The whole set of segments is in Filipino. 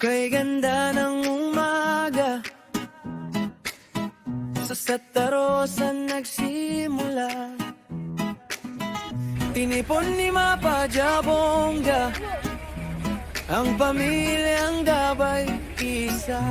Kay ganda ng umaga sa Santa Rosa nagsimula. Tinipon ni Mapadjabonga ang pamilyang Dabay isa.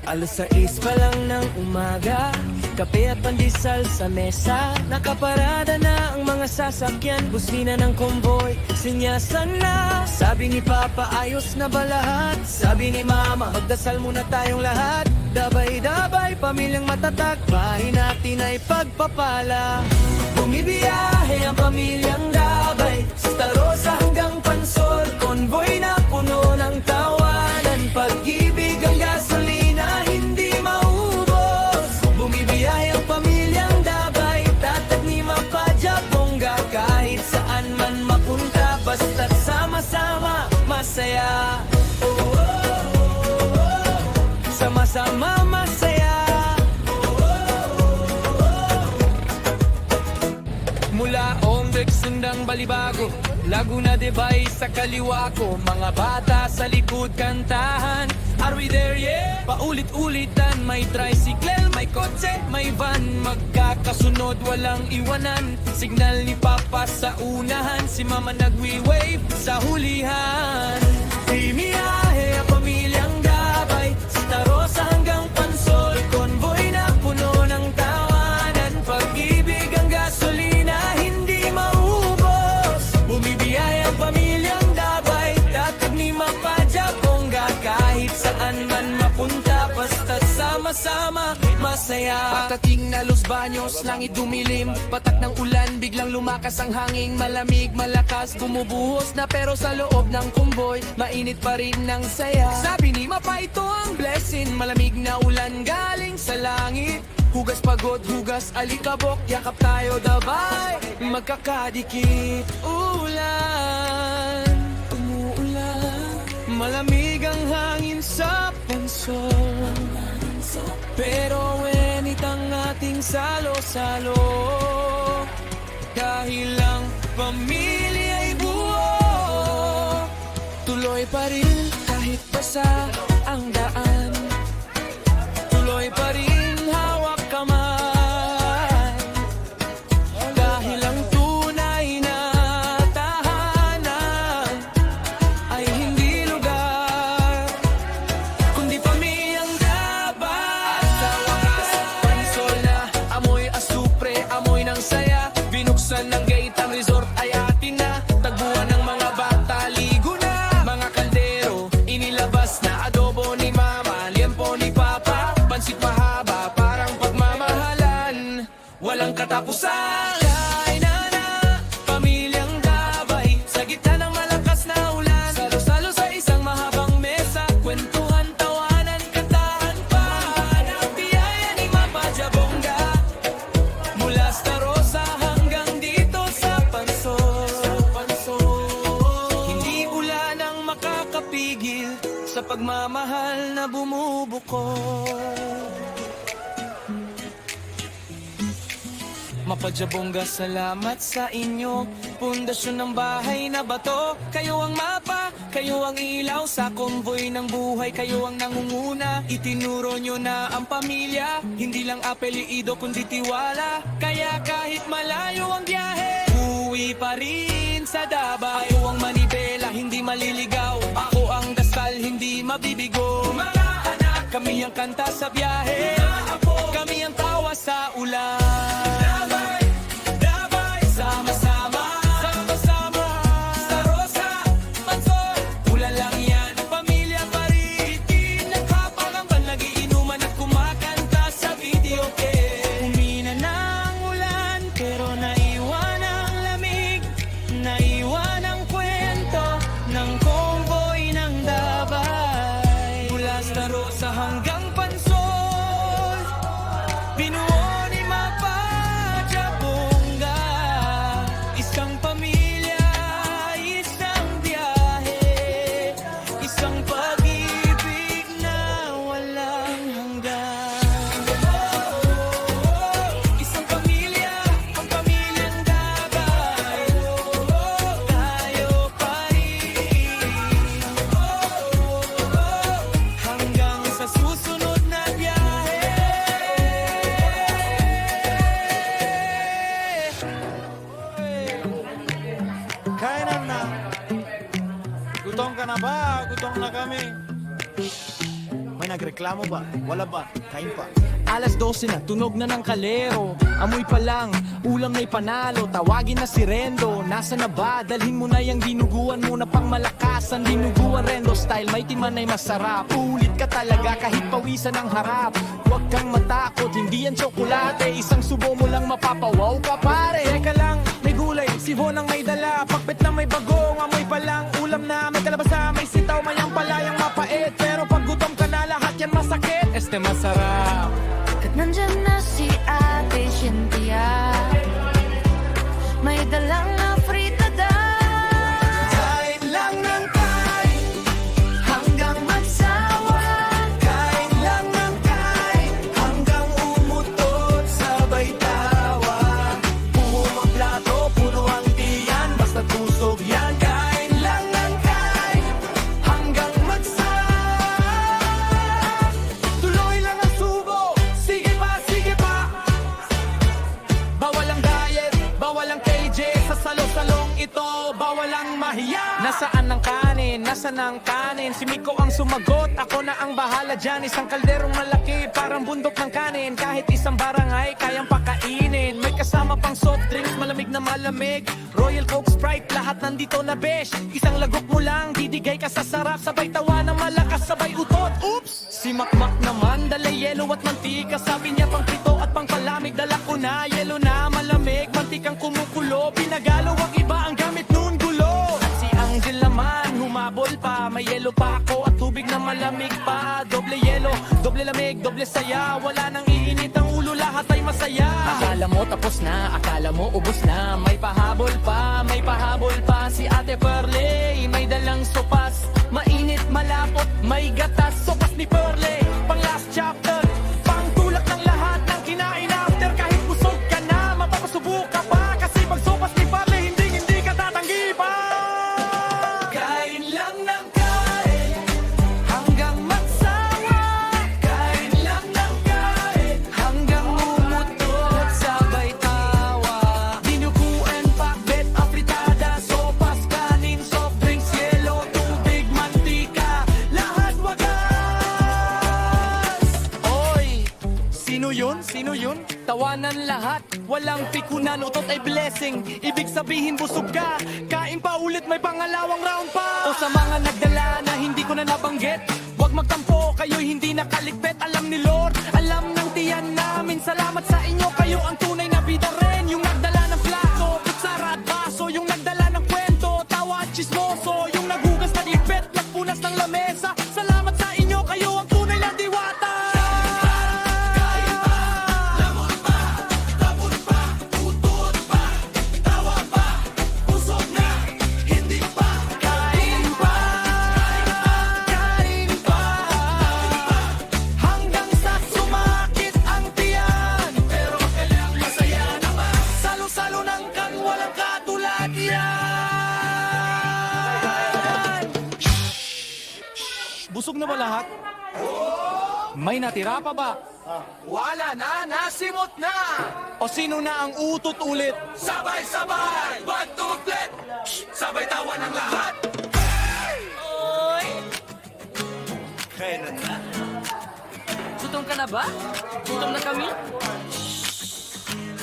Alas 6 pa lang ng umaga, kape at pandesal sa mesa. Nakaparada na ang mga sasakyan, busina ng konvoy, sinyasan na. Sabi ni Papa, ayos na ba lahat? Sabi ni Mama, magdasal muna tayong lahat. Dabay-dabay, pamilyang matatag, bahay natin ay pagpapala. Bumibiyahe ang pamilyang Dabay, Santa Rosa hanggang Pansol. Convoy na puno ng tawanan, pag-ibig ang gasolina hindi maubos. Bumibiyahe ang pamilyang Dabay, tatag ni Mapadjabonga. Kahit saan man mapunta, basta't sama-sama masaya. Sama-sama masaya. Mula Ondex hanggang Balibago, Laguna de Bay sa kaliwa ko. Mga bata sa likod kantahan, are we there yet? Paulit-ulitan, may tricycle, may kotse, may van. Magkakasunod, walang iwanan. Signal ni Papa sa unahan, si Mama nagwi-wave sa hulihan. Bimiyahe ang pamilyang Dabay, Santa Rosa hanggang Pansol. Convoy na puno ng tawanan, pag-ibig ang gasolina hindi maubos. Bumibiyahe ang pamilyang Dabay, tatag ni Mapadjabonga. Kahit saan man mapunta, basta't sama-sama masaya. Pagdating na Los Baños, langit dumilim, patak ng ulan, biglang lumakas ang hangin. Malamig, malakas, bumubuhos na, pero sa loob ng kumboy, mainit pa rin ng saya. Sabi ni Mapa, ito ang blessing, malamig na ulan galing sa langit. Hugas pagod, hugas alikabok, yakap tayo Dabay, magkakadikit. Ulan, umuulan, malamig ang hangin sa Pansol, pero wenit ang ating salo-salo. Dahil ang pamilya'y buo, tuloy pa rin kahit basa ang daan. Tuloy pa rin hawak kamay, dahil ang tunay na tahanan ay hindi lugar, kundi pamilyang Dabay. At sa wakas, Pansol na, amoy asupre, amoy ng saya. Binuksan ng gate, ang resort ay atin na. Tagbuhan ng mga bata, ligo na. Mga kaldero, inilabas na. Adobo ni Mama, liempo ni Papa, pansit mahaba, parang pagmamahalan, walang katapusan. Ay nana, pamilyang Dabay, sa gitna ng malakas na ulan. Salo-salo sa isang mahabang mesa, kwentuhan, tawanan, kantahan pa ng biyaya ni Mapadjabonga. Mula Santa Rosa hanggang dito sa Pansol, hindi ulan ang makakapigil sa pagmamahal na bumubuko. Mapadjabonga, salamat sa inyo, pundasyon ng bahay na bato. Kayo ang mapa, kayo ang ilaw sa konvoy ng buhay. Kayo ang nangunguna, itinuro nyo na ang pamilya, hindi lang apelyido kundi tiwala. Kaya kahit malayo ang biyahe, uwi pa rin sa Dabay. Ako ang manibela, hindi maliligaw. Ako ang dasal, hindi mabibigo. Mga anak, kami ang kanta sa biyahe, kami ang tawa sa ulan. Sama-sama, sama-sama, Santa Rosa, Pansol, ulan lang yan, pamilya pa rin. Nagkapalamban, nagiinuman at kumakanta sa video game. Umina ng ulan, pero naiwan ang lamig, naiwan ang kwento ng convoy ng Dabay. Mula Santa Rosa hanggang Pansol, binuo ni Mapadjabonga. Isang pamilya, isang biyahe, isang pag-ibig na walang hanggan. Isang pamilya, ang pamilyang Dabay, tayo pa rin. Reklamo ba? Wala ba? Kain pa. Alas 12 na, tunog na ng kalero. Amoy pa lang, ulam na'y panalo. Tawagin na si Rendo, nasa na ba? Dalhin mo na yung dinuguan mo na pang malakasan. Dinuguan Rendo style, may timan ay masarap. Ulit ka talaga kahit pawisan ang harap. Huwag kang matakot, hindi yan tsokolate. Isang subo mo lang mapapawaw ka pare. Teka lang, may gulay, sibon ang may dala. Pakbet na may bagong, amoy pa lang. Ulam na may kalabasa, may sitaw, may ampalayang mapait. Pero pag gutom ka na, lahat yan masakit. Este masarap. At nandyan na si Ate Cynthia, may dalang na fritada. Kain lang ng kain hanggang magsawa. Kain lang ng kain hanggang umutot sabay tawa. Puro plato, puro ang tiyan, basta tusog yan. Kain lang ng kain hanggang magsawa. Tuloy lang ang subo, sige pa. Bawal ang diet, bawal ang KJ. Sa salo-salong ito, bawal ang mahiya. Nasaan ang kanin? Nasaan ang kanin? Si Miko ang sumagot, ako na ang bahala dyan. Isang kalderong malaki, parang bundok ng kanin. Kahit isang barangay, kayang pakainin. May kasama pang soft drinks, malamig na malamig. Royal Coke, Sprite, lahat nandito na besh. Isang lagok mo lang, didigay ka sa sarap. Sabay tawa ng malakas, sabay utot. Oops! Si Makmak naman, dala yelo at mantika. Sabi niya pang prito at pang palamig. Dala ko na, yelo na malamig. Mantikang kumukulo, pinagalo ang iba. Ang gamit nun gulo. At si Angel naman, humabol pa. May yelo pa ako at tubig na malamig pa. Doble yelo, doble lamig, doble saya. Wala nang iinit ang ulo, lahat ay masaya. Akala mo tapos na, akala mo ubos na. May pahabol pa, may pahabol pa. Si Ate Perle, may dalang sopas. Mainit, malapot, may gatas. Sopas ni Perle, pang last chapter. Pang tulak ng lahat ng kinain after. Kahit busog ka na, mapapasubo ka pa. Kasi pag sopas ni Perle, hindi ka tatanggi pa. Kain lang ng kain hanggang magsawa. Kain lang ng kain hanggang umutot sabay tawa. Dinuguan, pakbet, afritada, sopas, kanin, soft drinks, yelo, tubig, mantika, lahat wagas. Oy, sino yun? Sino yun? Tawanan lahat, walang pikunan, utot ay blessing. Ibig sabihin busog ka, kain pa ulit, may pangalawang round pa. O sa mga nagdala na hindi ko na nabanggit, huwag magtampo, kayo'y hindi nakaligpit. Alam ni Lord, alam ng tiyan namin. Salamat sa inyo, kayo ang tunay na bida rin. Yung nagdala ng plato, kutsara at baso. Yung nagdala ng kwento, tawa at chismoso. Yung nagugas na ipet, nagpunas ng lamesa. Salamat sa inyo, kayo ang tunay na diwata. Busog na ba lahat? May natira pa ba? Wala na, nasimot na! O sino na ang utot ulit? Sabay-sabay! Pagtuplet! Sabay tawa ng lahat! Oy! Kailan na? Gutom ka na ba? Gutom na kami?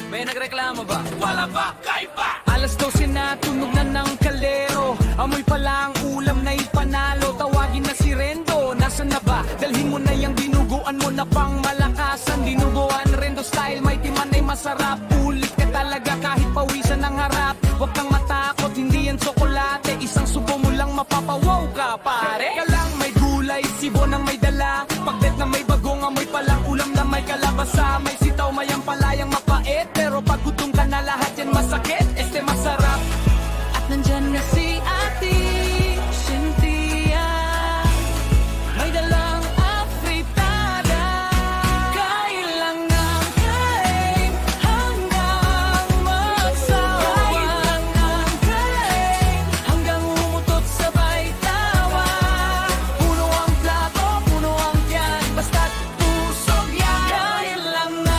May nagreklamo ba? Wala ba? Kain pa! Alas 12 na, tunog na ng kalero. Amoy pa lang, ulam na ipanalo. Tawagin na si Rendo, nasan na ba? Dalhin mo na yung dinuguan mo na pang malakasan. Dinuguan, Rendo style, may timan ay masarap. Ulit ka talaga kahit pawisan ng harap. Huwag kang matakot, hindi yan tsokolate. Isang subo mo lang mapapawaw ka pare. Ka lang may gulay, sibon ang may dala. Pagdet na may bagong, amoy pa lang. Ulam na may kalabasa, may sitaw, may ampalayang mapait. Pero pag gutom ka na, lahat yan masakit. Este masarap. At nandyan na si Ate Cynthia, may dalang afritada. Kain lang ng kain hanggang magsawa. Kain lang ng kain hanggang umutot sabay tawa. Puno ang plato, puno ang tiyan, basta't tusog yan. Kain lang ng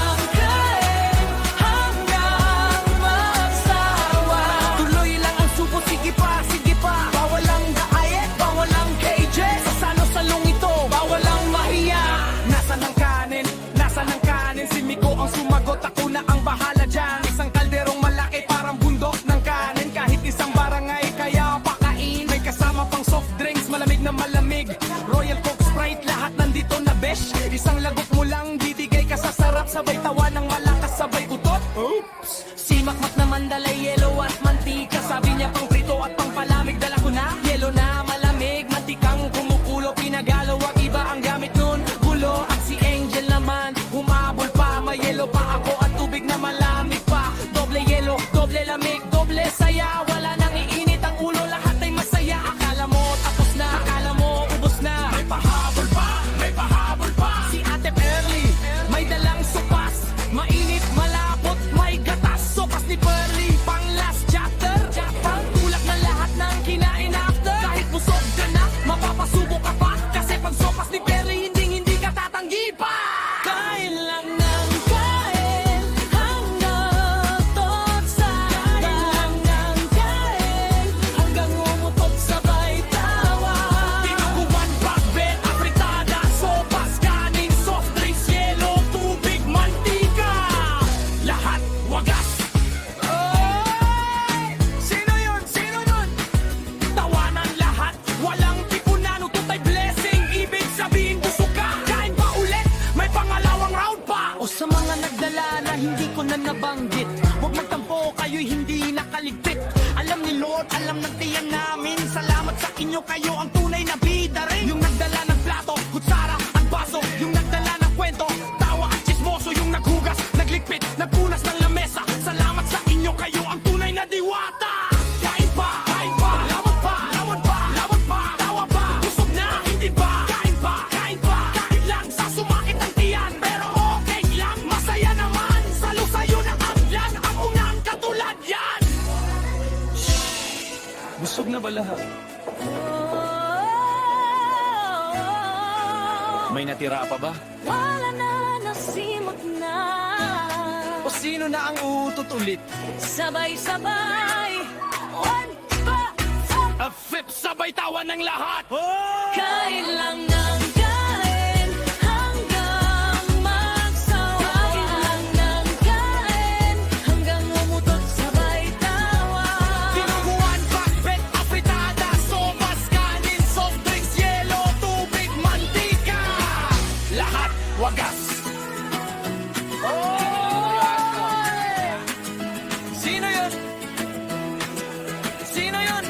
ang bahala dyan. Isang kalderong malaki parang bundok ng kanin. Kahit isang barangay kaya pakain. May kasama pang soft drinks, malamig na malamig. Royal Coke, Sprite, lahat nandito na besh. Isang lagok mo lang, bibigay ka sa sarap. Sabay tawa ng malakas, sabay utot. Oops! Si Makmak naman dala yelo at mantika. Sabi niya pang prito at pang palamig. Dala ko na, yelo na malamig. Mantikang kumukulo, pinagalo. Wag iba ang gamit nun, gulo. At si Angel naman, humabol pa. May yelo pa ako at tubig na malamig pa. Doble yelo, doble lamig, doble saya. Wala nang iinit ang ulo, lahat ay masaya. Akala mo tapos na, akala mo ubos na. May pahabol pa, may pahabol pa. Si Ate Pearly, may dalang sopas. Mainit, malapot, may gatas. Sopas ni Pearly, pang last chapter. Pang tulak na lahat ng kinain after. Kahit busog ka na, mapapasubo ka pa. Kasi pag sopas ni Pearly, hindi ka tatanggi pa. Kain lang ng kain, hanggang tot sa kain lang ng kain, hanggang umutot sabay tawa. Tinuguan, bakbet, apritada, sopas, kanin, soft drinks, yelo, tubig, mantika. Lahat wagas. Oy! Sino yun? Sino yun? Tawanan lahat, walang tipunan, utot ay blessing. Ibig sabihin busog ka, kain pa ulit, may pangalawang round pa. O sa mga nagdala na hindi ko na nabanggit, huwag magtampo, kayo'y hindi nakaligpit. Alam ni Lord, alam ng tiyan namin. Salamat sa inyo, kayo ang tunay na bida rin. Yung nagdala ng plato, kutsara at baso. Yung nagdala ng kwento, tawa at chismoso. Yung naghugas, nagligpit, nagpunas ng lamesa. Salamat sa inyo, kayo ang tunay na diwata. Kain pa, lawat pa, lawat pa, lawat pa, tawa pa. Busog na, hindi ba? Kain pa, kahit lang sa sumakit ang tiyan. Pero okay lang, masaya naman. Salo sa'yo na aglan, ang unang katulad yan. Busog na ba lahat? May natira pa ba? Wala na, nasimot na. O sino na ang uutot ulit? Sabay-sabay, one, two, Flip, sabay tawa ng lahat! kain lang ng kain, hanggang magsawa. Kain lang ng kain, hanggang umutot sabay tawa. Tinuguan, bakbet, apritada, sopas, kanin, soft drinks, yelo, tubig, mantika. Lahat wagas. Sino yun? Sino yun?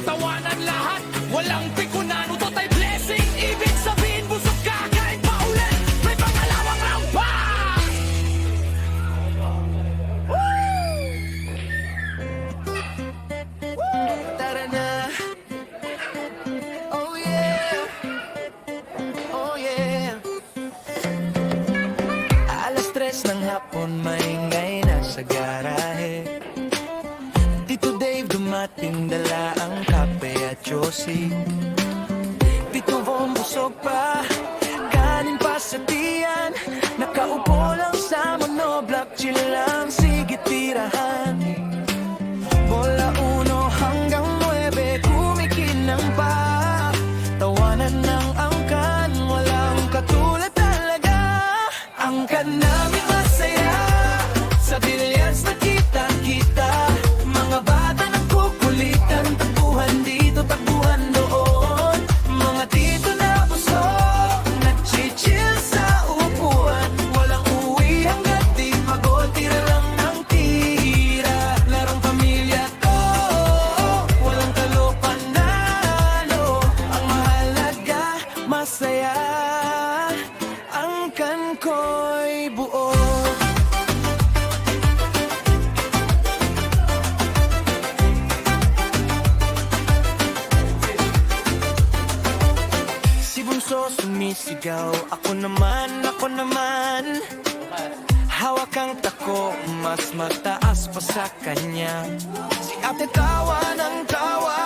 Tawanan lahat, walang pikunan, utot ay blessing. Ibig sabihin busog ka, kain pa ulit, may pangalawang round pa. Tara na. Oh yeah. Oh yeah. Alas 3 ng hapon, maingay na sa garahe. Tito Dave dumating, dala ang kape at yosi. Tito Von busog pa, kanin pa sa tiyan. Nakaupo lang sa monoblock, chill lang, sige tirahan. Bola 1 hanggang 9, kumikinang pa. Tawanan ng angkan, walang katulad talaga. Angkan namin masaya, sa billiards na kita-kita. Mga bata ng kukulitan, takbuhan dito, takbuhan doon. Mga tito na busog, nag-chill sa upuan. Walang uwi hanggat di pagod, tira lang ng tira. Larong pamilya to, walang talo panalo. Ang mahalaga, masaya, angkan ko'y buo. Si Bunso sumisigaw, ako naman, ako naman. Hawak ang tako, mas mataas pa sa kanya. Si ate tawa ng tawa,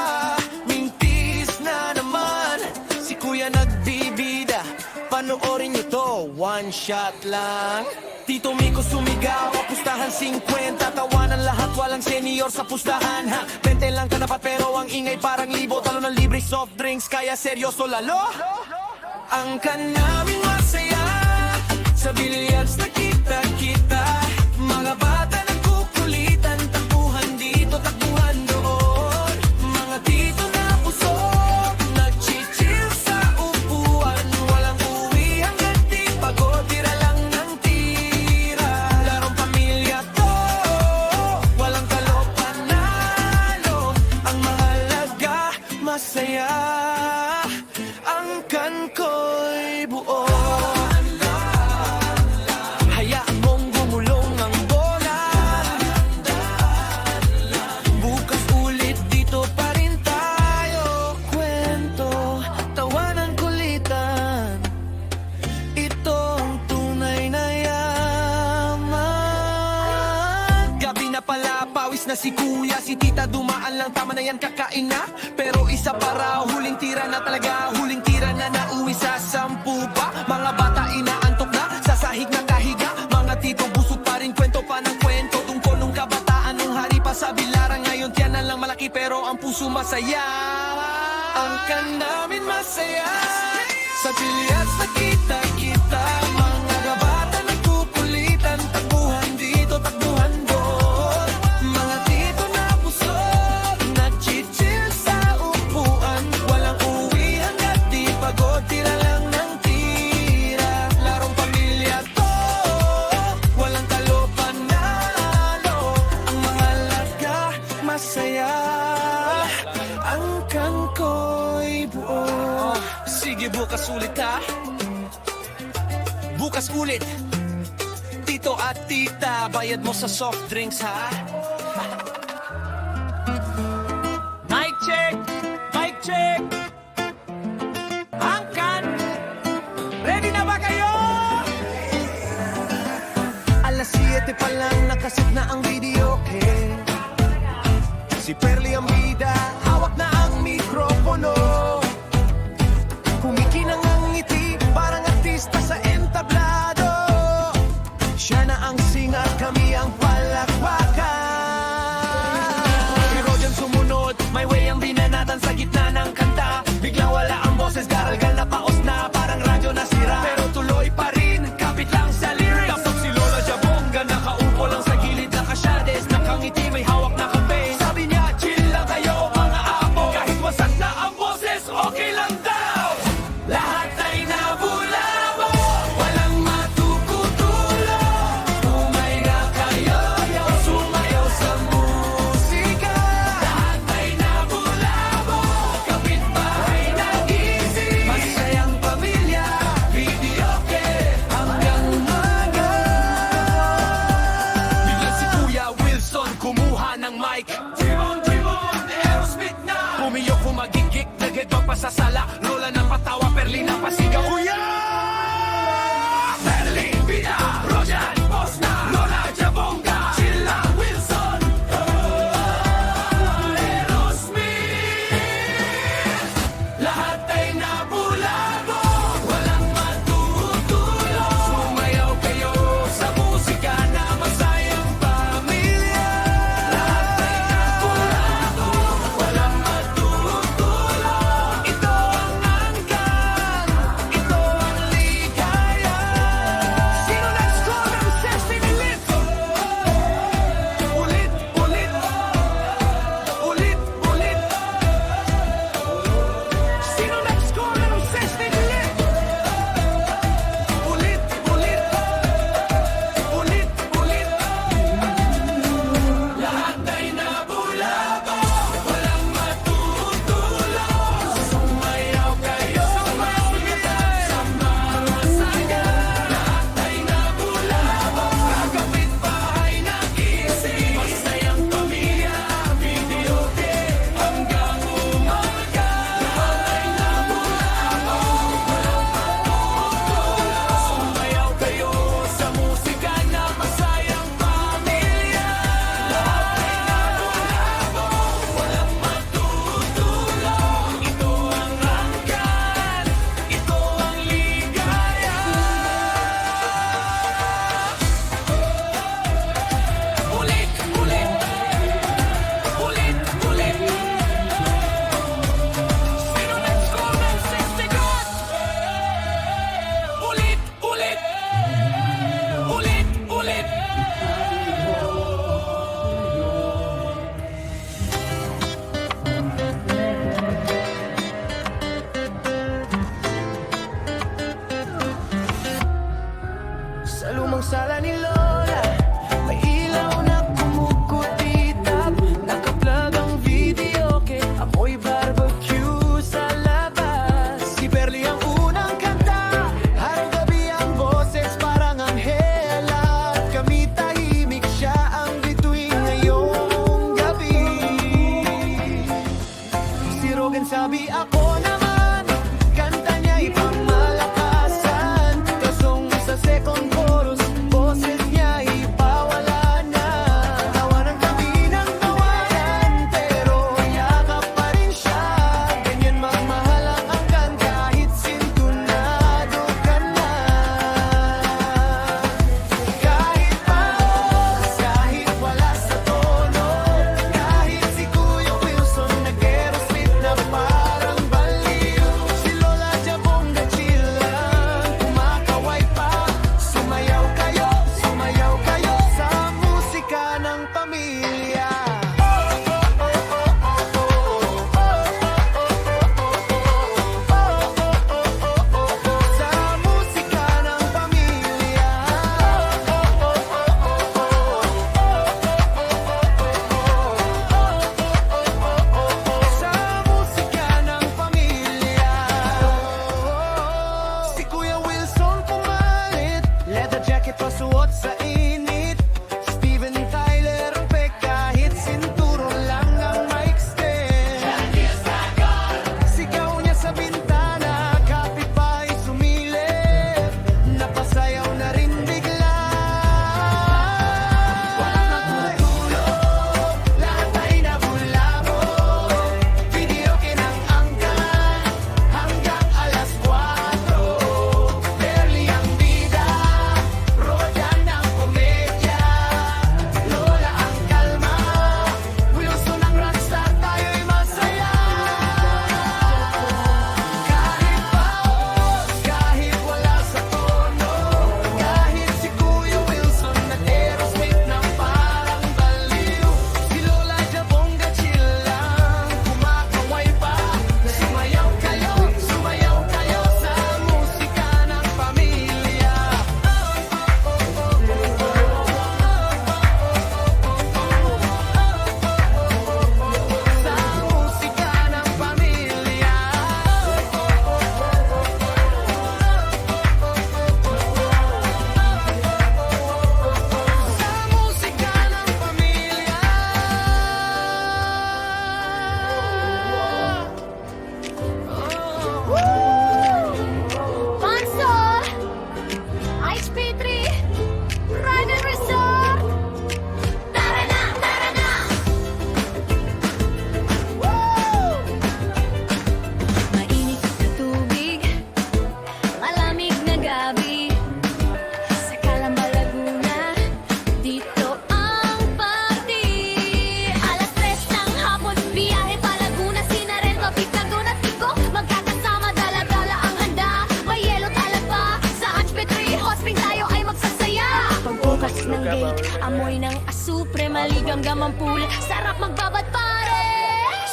mintis na naman. Si kuya nagbibida, panoorin niyo to, one shot lang. Tito Miko sumigaw, pustahan 50. Tawanan lahat, walang senior sa pustahan ha. 20 lang kanapat pero ang ingay parang libo. Talo ng libre soft drinks, kaya seryoso lalo. Ang kanaming masaya, sa billiards na kita-kita. na si kuya, si tita dumaan lang, tama na yan, kakain na. Pero isa para, huling tira na talaga, huling tira na nauwi sa 10 pa. Mga bata inaantok na, sa sahig na kahiga. Mga tito busog pa rin, kwento pa ng kwento tungkol nung kabataan, nung hari pa sa bilaran. Ngayon tiyan na lang malaki pero ang puso masaya. Ang kan namin masaya, sa Pilias nakita kita. Mga kabata nagkukulitan, takbuhan dito, takbuhan doon. Mga tito na busog, nag-chill sa upuan. Walang uwi hanggat di pagod, tira lang ng tira. Larong pamilya to, walang talo panalo. Ang mga laga masaya, ang kan ko'y buo. Sige bukas ulit ha, bukas ulit. Tito at tita, bayad mo sa soft drinks ha. Mic check, mic check. Angkan, ready na ba kayo? Alas 7 pa lang, nakasit na ang video, okay? Si Perli ang bida, hawak na ang mikropono. Kumikinang ang ngiti, parang artista sa entablado. Siya na ang singer, kami ang palakpakan. Pero dyan sumunod, may way ang binanatan sa gitna ng kanta. Biglang wala ang boses, garalgal na paos na, parang radyo na sira. Pero tuloy pa rin, kapit lang sa lyrics. Tapos si Lola Jabonga, nakaupo lang sa gilid ng kasyades. Nakangiti, may hawak na kape. Sabi niya, chill lang kayo mga apo. Kahit wasak na ang boses, okay lang daw. Lahat ay nabulabo, walang matukutulo. Umaya kayo, sumayaw sa musika. Lahat ay nabulabo, kapitbahay nagising. Masayang pamilya, videoke hanggang umaga. Bigla si Kuya Wilson kumuha ng mic. Timon, Aerosmith na. Pumiyok, kumagigik, nag-headbang pa sa sala. Lola ng patawa, Perli ng pasigaw. Kuya! Perli, Bida, Rojan, Bosna, Lola Jabonga, Chilla, Wilson, Aerosmith. Lahat ay nabulabo, walang matutulo. Sumayaw kayo sa musika na masayang pamilya. Lahat ay nabulabo, walang matutulo. Ito ang angkan, ito ang ligaya. Sino nag-score ng 16 ulit? Ulit, ulit. Ulit, ulit. Sino nag-score ng 16 ulit? Ulit, ulit. Ulit, ulit. Lahat ay nabulabo, walang matutulo. Sumayaw kayo, sa mga saga. Lahat ay nabulabo, kapitbahay nagising. Masayang pamilya, videoke hanggang umaga. Lahat ay nabulabo, walang matutulo. Sumayaw kayo sa musika na masayang pamilya. Lahat ay nabulabo, walang matutulo. Ito ang angkan, ito ang ligaya. Ulit, ulit. Ulit, ulit. Sino nag-score ng 60 God? Ulit, ulit. Ulit, ulit. Sa lumang sala ni Lola, may ilaw na kumukutitap. Naka-plug ang videoke, amoy barbecue sa labas. Si Perli ang unang kanta, araw-gabi ang boses parang anghel. At kami tahimik, siya ang bituin ngayong gabi. Si Rogan sabi, ako naman, kanta niya ipangmalakasan. Kasong sa second chorus, boses niya gate. Amoy ng asupre, maligang gamampul. Sarap magbabad pare.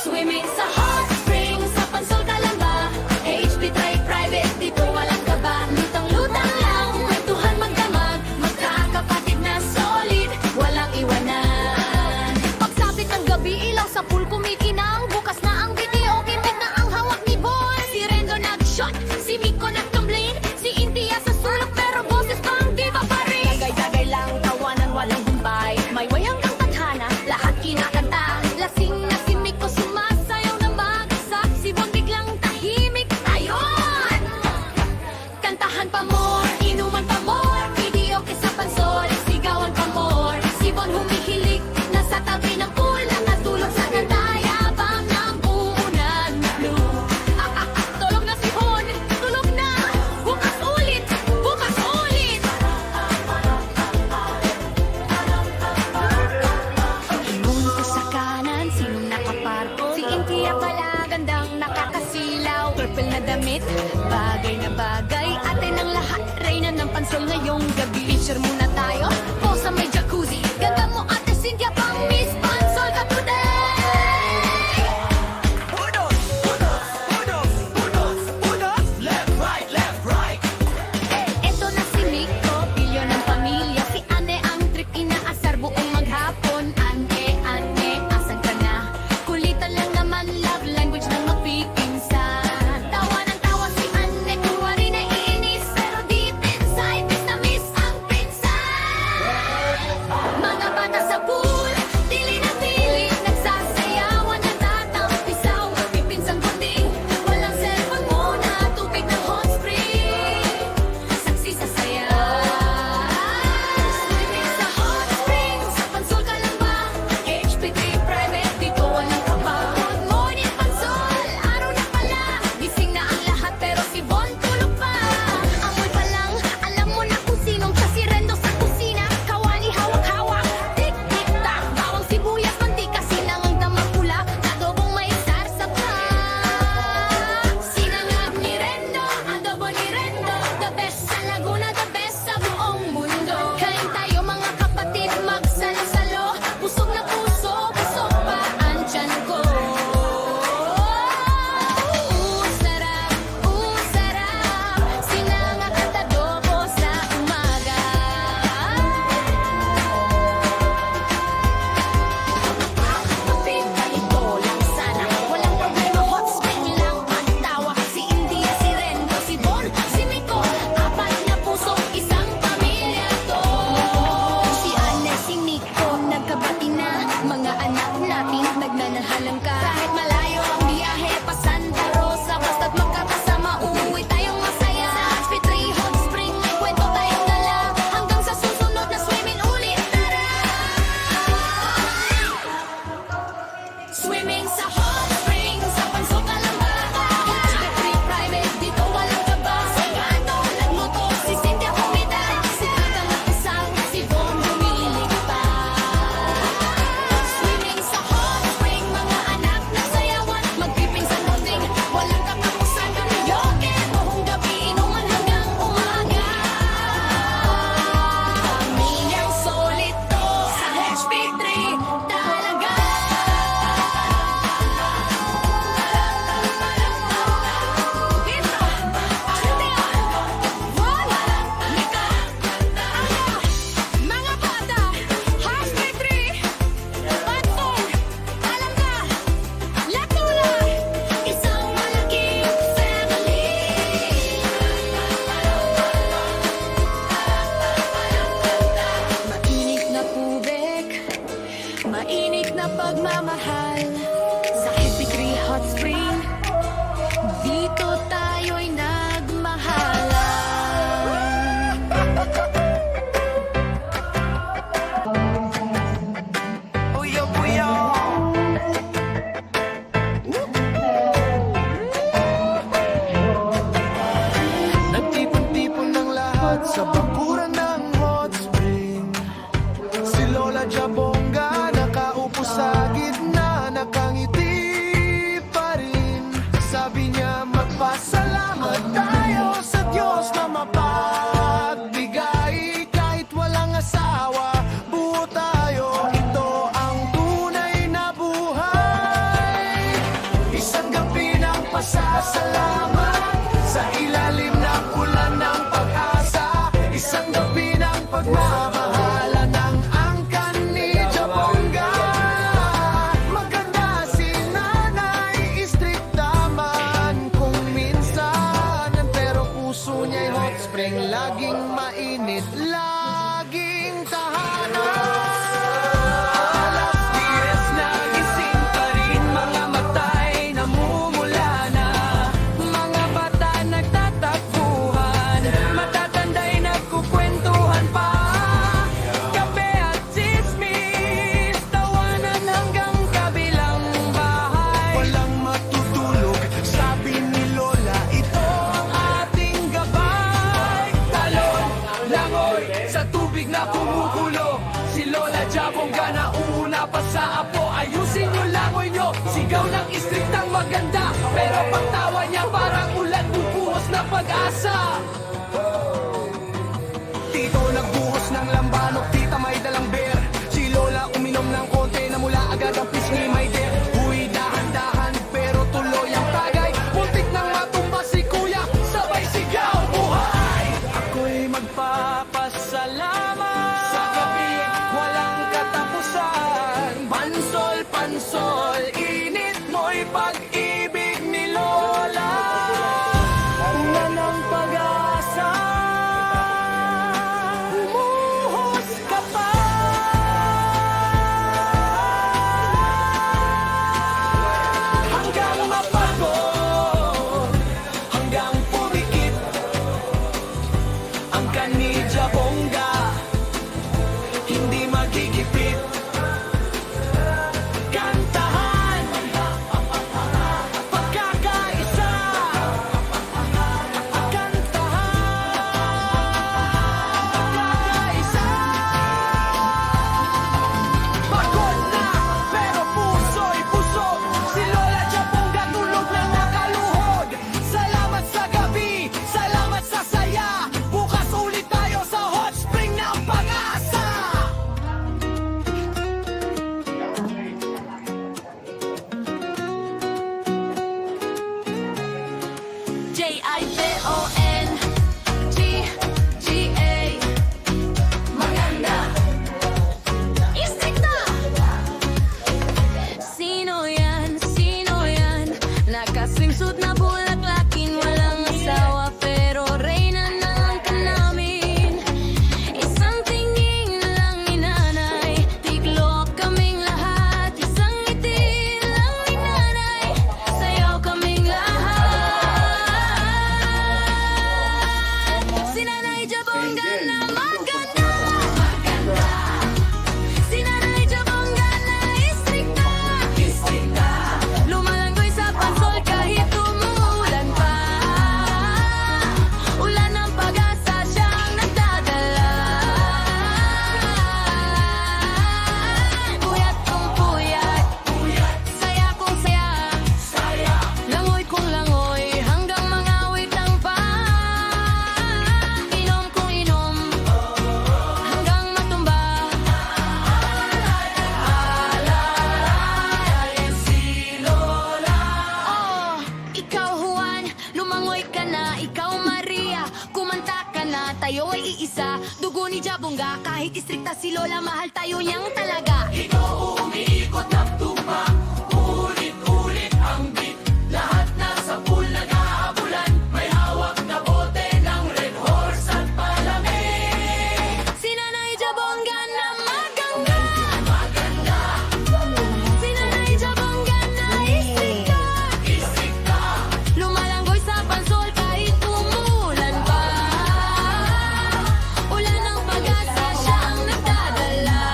Swimming sa hot springs, sa Pansol Calamba. HB try private, dito walang kaba. Lutang-lutang lang, kwentuhan magdamag. Magkakapatid na solid, walang iwanan. Pagsapit ng gabi, ilaw sa pool kumikinang. Bukas na ang video, kintig na ang hawak ni Boy. Si Renzo nag-shot, si Miko nag-tumbling. Si India sa sulok, pero boses pang diva pa rin. Dagay-dagay lang, tawanan walang humpay. May way hanggang tadhana, lahat kinakanta. Lasing na si Miko, sumasayaw na mag-isa. Si Bon biglang tahimik, ayon! Kantahan pa more, inuman pa more. Video kesa Pansol, sigawan pa more. Si Bon humihilig, nasa tabi ng pool. Nakatulog sa ganda, yabang ng punan blue. Tulog na si Bon, tulog na. Bukas ulit, bukas ulit. Ingon ko sa kanan, sinong nakaparko? Si Intia pala, gandang nakakasilaw. Purple na damit, bagay na bagay. Ate ng lahat, reyna ng Pansol ngayong gabi. Picture muna tayo, pose sa may jacuzzi. Ganda mo ate Cynthia, pang Miss Pansol ka today. Eto na si Miko, pilyo ng pamilya. Si Ane ang trip, inaasar buong maghapon. Ane, asan ka na? Kulitan lang naman, love language ng mapipinsan. Tawa ng tawa si Ane, kuwari na iinis. Pero deep inside, miss na miss ang pinsan. pagmamahala ng angkan ni Jabonga. Maganda si nanay, istrikta man kung minsan, pero puso niya'y hot spring, laging mainit, laging tahanan. Alas 10 na gising pa rin, mga matay namumula na, mga bata nagtatakbuhan, matatanda'y nagkukwentuhan pa. Kape at chismis, tawanan hanggang kabilang bahay. Walang matutulog, sabi ni Lola, ito ang ating gabay. Talon, langoy, sa tubig na kumukulo, si Lola Jabonga na una pa sa apo. Ayusin yung langoy nyo, sigaw ng istriktang maganda, pero pagtawa niya parang ulan, bubuhos na pag-asa. Tito nagbuhos ng lambanok, tita may dalang beer. Si Lola uminom ng konti na mula agad ang pisngi may der. Uy, dahan-dahan pero tuloy ang tagay. Muntik nang matumba si kuya, sabay sigaw buhay. Ako'y magpapasalamat sa gabi, walang katapusan. Pansol, pansol, init mo'y pag-ibig ni Lola. Una ng pag-asa, bumuhos ka pa. Hanggang mapagod, hanggang pumikit ang kani Jabonga, hindi magigipit. Kantahan, pagkakaisa. Kantahan, pagkakaisa. Pagod na, pero puso'y busog. Si Lola Jabonga tulog na nakaluhod. Salamat sa gabi, salamat sa saya. Bukas ulit tayo sa hot spring ng pag-asa. J-I-B-O-N-G-G-A Maganda, istrikta. Sino yan? Sino yan? Nakaswimsuit na bulaklakin, walang asawa pero reyna na lang ka namin. Isang tingin lang ni nanay, tiklop kaming lahat. Isang ngiti lang ni nanay, sayaw kaming lahat. Si Nanay Jabonga na maganda, si Nanay Jabonga na istrikta, lumalanggoy sa pansol kahit umuulan pa. Ulan ng pag-asa siyang nagdadala. Puyat kong puyat, saya kong saya, langoy kong langoy hanggang mangawit ang pa. Inom kong inom hanggang matumba. Alalayan si Lola. Oh, ikaw Juan, lumangoy ka na. Ikaw Maria, kumanta ka na. Tayo ay iisa, dugo ni Jabonga. Kahit istrikta si Lola, mahal tayo niyang talaga. Umiikot ng tupa, ulit-ulit ang beat. Lahat nasa pool nag-aabulan, may hawak na bote ng Red Horse at palamig. Si Nanay Jabonga na maganda, si Nanay Jabonga na istrikta, lumalanggoy sa pansol kahit umuulan pa. Ulan ng pag-asa siyang nagdadala.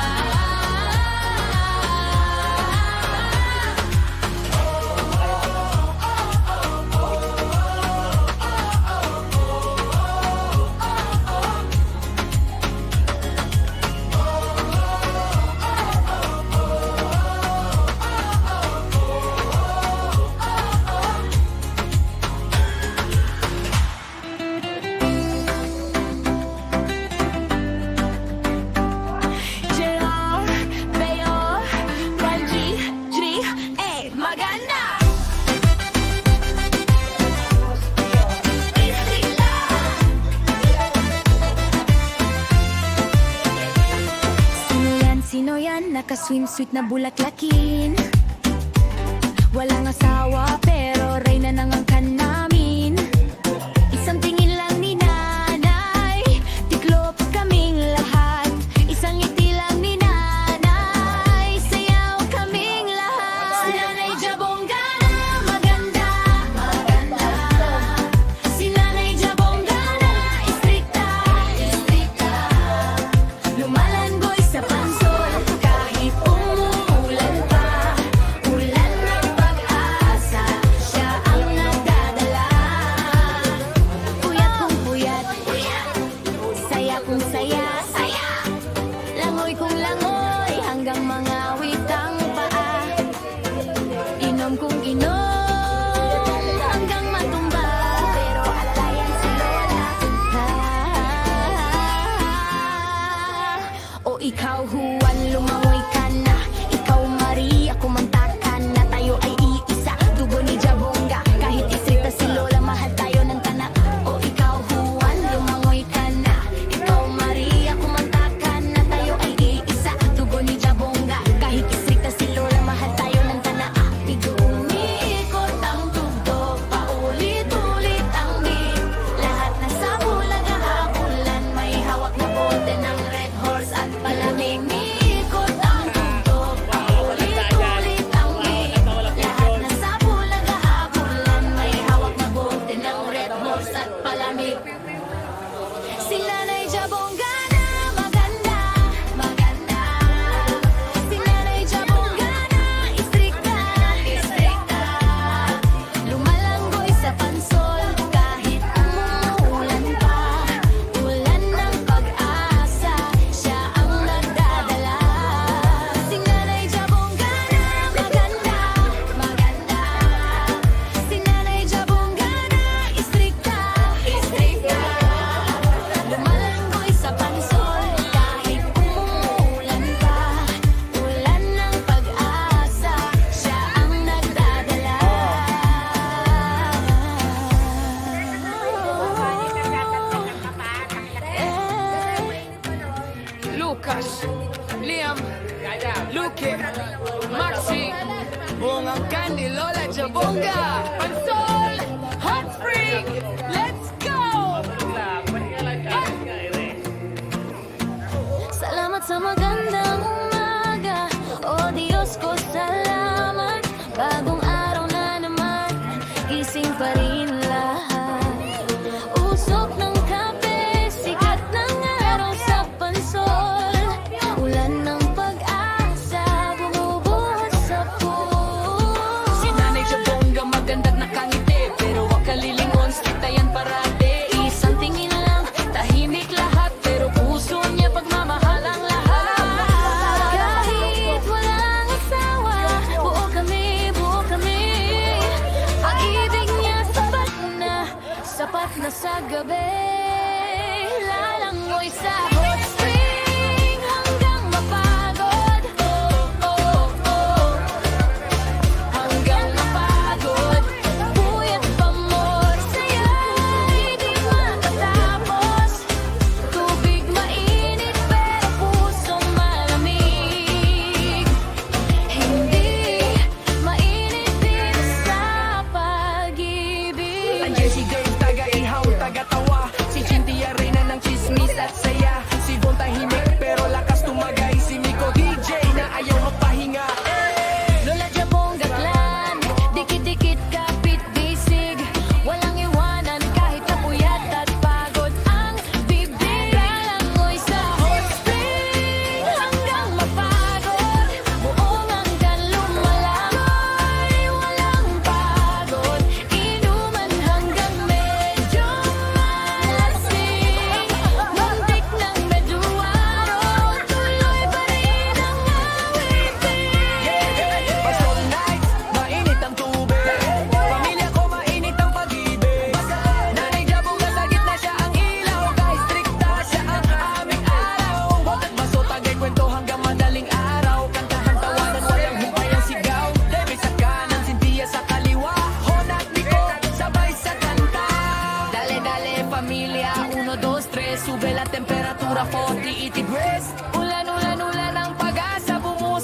naka-swimsuit na bulaklakin. Walang asawa pero reyna ng angkan namin. Isang tingin lang ni nanay, tiklop kaming lahat. Isang ngiti lang ni nanay, sayaw kaming lahat. Si Nanay Jabongga na maganda, maganda. Si Nanay Jabongga na istrikta, istrikta. Lumalangoy sa pansol kahit umuulan pa. Ulan ng pag-asa, siya ang nagdadala. Puyat kong puyat, saya kong saya, saya. Langoy kong langoy hanggang mangawit ang paa. Inom kong inom hanggang matumba. Pero alayan si Lola. O ikaw Juan, lumangoy ka na. Ikaw Maria, kumanta ka na. Tayo ay iisa, dugo ni Jabongga. Kahit istrita si Lola, mahal tayo ng tanak. O ikaw Juan, lumangoy ka na. Ikaw Maria, kumanta ka na. Tayo ay iisa, dugo ni Jabongga. Kahit istrita si Lola, mahal tayo ng tanak. Bigo umiikot ang tugtog, paulit-ulit ang beat. Lahat na sa bulaga habulan, may hawak na bote ng Red Horse at palamig. Umiikot ang tugtog, paulit-ulit ang beat. Lahat na sa bulaga habulan, may hawak na bote ng Red Horse at palamig. Si Nanay Jabongga na maganda, maganda. Si Nanay Jabongga na istrikta, istrikta. Lumalanggoy sa pansol kahit umuulan pa. Ulan ng pag-asa, siya ang nagdadala. Si Nanay Jabongga na maganda, maganda. Si Nanay Jabongga na istrikta, istrikta. Lumalanggoy sa pansol kahit umuulan pa. Ulan ng pag-asa, siya ang nagdadala. Lucas, Liam, Luke, Maxi, buong angkan ni Lola Jabongga. Pansol, Hot Spring, let's go! Salamat sa magandang umaga, o Diyos ko salamat. Bagong araw na naman, gising pa rin lahat. Usok ng kape, sikat ng araw sa pansol. Ulan ng pag-asa, bumubuhos sa pool. Si Nanay Jabongga maganda't nakangiti, pero wag kalilingon, strikta yan parate. Isang tingin lang, tahimik lahat, pero puso niya pagmamahal ang lahat. Kahit walang asawa, buo kami, buo kami. Ang ibig niya sapat na sa gabi. Lalangoy sa hot spring hanggang mapagod. Oh, oh, oh. Hanggang mapagod. Puyat pa more, saya'y di matatapos. Tubig mainit pero pusong malamig. Hindi mainit dito sa pag-ibig. Andiyan si Girl, taga-ihaw, taga-tawa. Si Cynthia, reyna ng chismis at saya. Si Von tahimik pero lakas tumagay. Si Miko DJ na ayaw magpahinga. Lola Jabongga clan, dikit-dikit kapit bisig. Walang iwanan kahit napuyat at pagod ang bibig. Lalangoy sa hot spring hanggang mapagod. Buong hanggang lumalangoy, walang pagod. Inuman hanggang medyo malasing. Muntik ng medyo araw, tuloy pa rin ang awitin. Patrol nights, mainit ang tubig. Pamilya ko, mainit ang pag-ibig. Nanay Jabongga sa gitna, siya ang ilaw. Kahit strikta, siya ang aming araw. Bawat baso, tagay kwento hanggang madaling araw. Kantahan, tawanan, walang humpay ang sigaw. Debe sa kanan, Cynthia sa kaliwa. Honat, Miko, sabay sa kanta. Dale, dale, familia, 1, 2, 3, sube la temperatura 40 degrees. Ulan, ulan, ulan ang pag-asa, bumuhat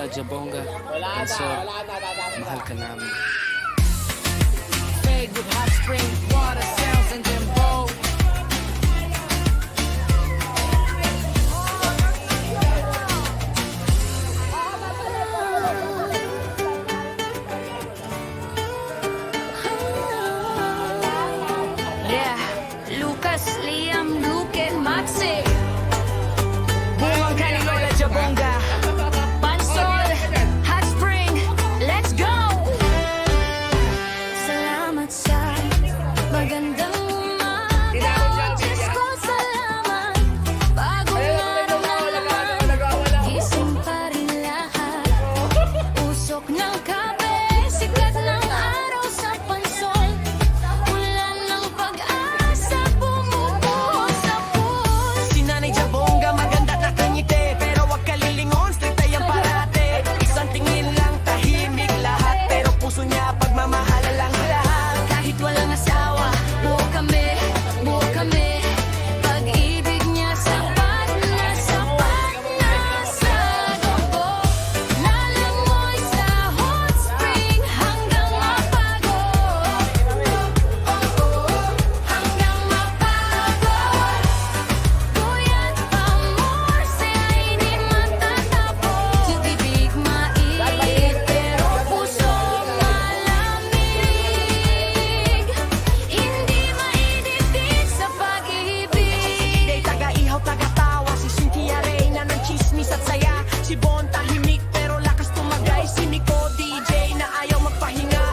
Lola Jabonga. And so, mahal ka namin. Fade with hot spring water sounds and dembow. Yeah, Lucas, Liam, Luke, and Maxi. Buwang ka ni Lola Jabonga. Pansol, Hot Spring, let's go! Salamat sa magandang umaga. Diyos ko, salamat. Bago na naman, gising pa rin lahat. Usok ng kape, sikat ng araw sa pansol. Ulan ng pag-asa, bumubuo sa pool. Si Nanay Jabonga maganda na kangiti, pero wag ka lilingon, straight ay ang parate. Isang tingin lang, tahimik lahat, pero puso niya pagmamahala lang lahat. Kahit walang asawa, buo kami, buo kami. Pag-ibig niya sapat na sa dugo. Nalangoy sa hot spring hanggang mapagod. Hanggang mapagod. Puyat pamorse ay di matatapos. Tibig mainit pero puso malamig. Hindi maidipid sa pag-ibig. Day taga-ihaw, taga-tawa, si Cynthia Reyna ng chismis at saya. Si Bon tahimik pero lakas tumagay. Si Nico DJ na ayaw magpahinga.